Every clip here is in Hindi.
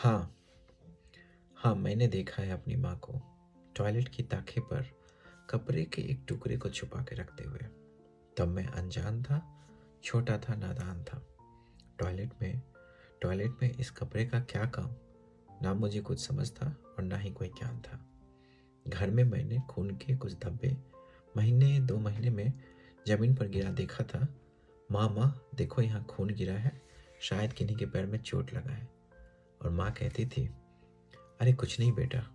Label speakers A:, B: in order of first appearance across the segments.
A: हाँ, हाँ, मैंने देखा है अपनी माँ को टॉयलेट की ताखे पर कपड़े के एक टुकड़े को छुपा के रखते हुए। तब मैं अनजान था, छोटा था, नादान था। टॉयलेट में इस कपड़े का क्या काम, ना मुझे कुछ समझ था और ना ही कोई ज्ञान था। घर में मैंने खून के कुछ धब्बे महीने 2 महीने में जमीन पर गिरा देखा था। माँ माँ देखो यहाँ खून गिरा है, शायद किन्हीं के पैर में चोट लगा है। और माँ कहती थी, अरे कुछ नहीं बेटा,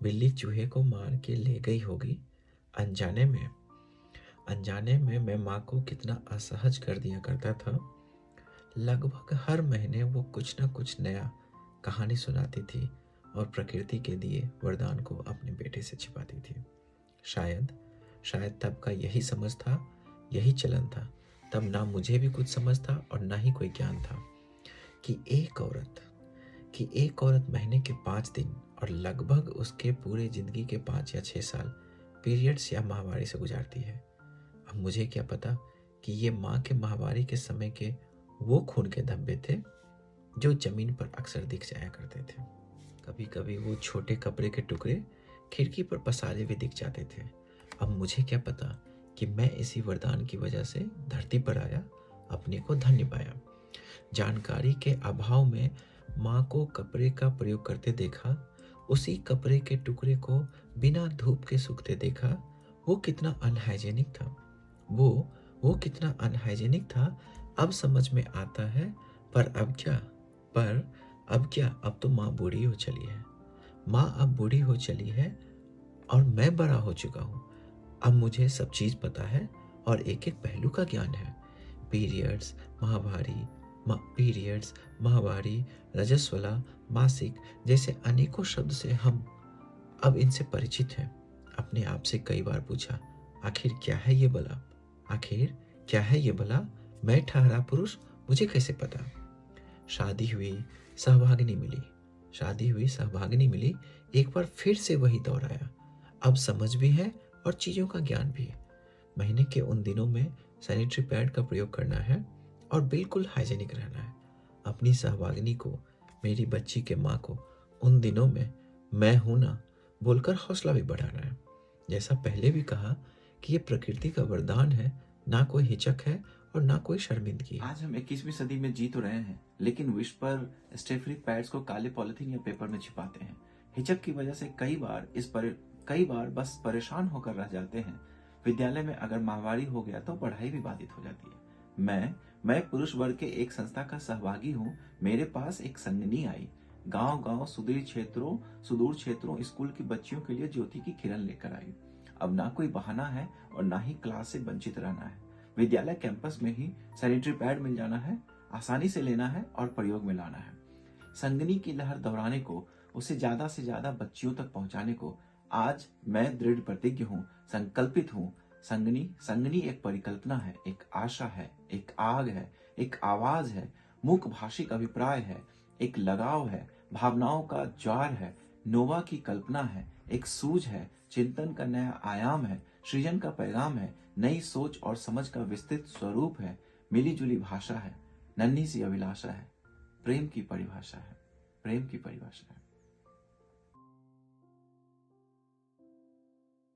A: बिल्ली चूहे को मार के ले गई होगी। अनजाने में मैं माँ को कितना असहज कर दिया करता था। लगभग हर महीने वो कुछ न कुछ नया कहानी सुनाती थी और प्रकृति के दिए वरदान को अपने बेटे से छिपाती थी। शायद शायद तब का यही समझ था, यही चलन था। तब ना मुझे भी कुछ समझ था और ना ही कोई ज्ञान था कि एक औरत महीने के 5 दिन और लगभग उसके पूरे जिंदगी के 5 या 6 साल पीरियड्स या माहवारी से गुजारती है। अब मुझे क्या पता कि ये माँ के माहवारी के समय के वो खून के धब्बे थे जो जमीन पर अक्सर दिख जाया करते थे। कभी कभी वो छोटे कपड़े के टुकड़े खिड़की पर पसारे हुए दिख जाते थे। अब मुझे क्या पता कि मैं इसी वरदान की वजह से धरती पर आया, अपने को धन्य पाया। जानकारी के अभाव में माँ को कपड़े का प्रयोग करते देखा, उसी कपड़े के टुकड़े को बिना धूप के सूखते देखा। वो कितना अनहाइजेनिक था, वो कितना अनहाइजेनिक था, अब समझ में आता है। पर अब क्या, अब तो माँ बूढ़ी हो चली है। माँ अब बूढ़ी हो चली है और मैं बड़ा हो चुका हूँ। अब मुझे सब चीज़ पता है और एक एक पहलू का ज्ञान है। पीरियड्स, माहवारी, रजस्वला, मासिक जैसे अनेकों शब्द से हम अब इनसे परिचित हैं। अपने आप से कई बार पूछा, आखिर क्या है ये भला? आखिर क्या है ये भला? मैं ठहरा पुरुष, मुझे कैसे पता? शादी हुई, सहभागिनी मिली। एक बार फिर से वही दौर आया। अब समझ भी है और चीज़ों का ज्ञान भी है। महीने के उन दिनों में सैनिटरी पैड का प्रयोग करना है और बिल्कुल हाइजेनिक रहना है। अपनी सहभागिनी को, मेरी बच्ची के माँ को उन दिनों में मैं हूं ना बोलकर हौसला भी बढ़ाना है। जैसा पहले भी कहा कि ये प्रकृति का वरदान है, ना कोई हिचक है और ना कोई शर्मिंदगी है।
B: आज हम 21वीं सदी में जी तो रहे हैं, लेकिन विश पर स्टेफरी पैड्स को काले पॉलिथीन या पेपर में छिपाते हैं। हिचक की वजह से कई बार बस परेशान होकर रह जाते हैं। विद्यालय में अगर माहवारी हो गया तो पढ़ाई भी बाधित हो जाती है। मैं पुरुष वर्ग के एक संस्था का सहभागी हूँ। मेरे पास एक संगनी आई। गांव-गांव सुदूर क्षेत्रों स्कूल की बच्चियों के लिए ज्योति की किरण लेकर आई। अब ना कोई बहाना है और ना ही क्लास से वंचित रहना है। विद्यालय कैंपस में ही सैनिटरी पैड मिल जाना है, आसानी से लेना है और प्रयोग में लाना है। संगनी की लहर दोहराने को, उसे ज्यादा से ज्यादा बच्चियों तक पहुंचाने को आज मैं दृढ़ प्रतिज्ञ हूँ, संकल्पित हूँ। संगनी एक परिकल्पना है, एक आशा है, एक आग है, एक आवाज है, मूक भाषिक अभिप्राय है, एक लगाव है, भावनाओं का ज्वार है, नोवा की कल्पना है, एक सूझ है, चिंतन का नया आयाम है, सृजन का पैगाम है, नई सोच और समझ का विस्तृत स्वरूप है, मिली-जुली भाषा है, नन्ही सी अभिलाषा है, प्रेम की परिभाषा है।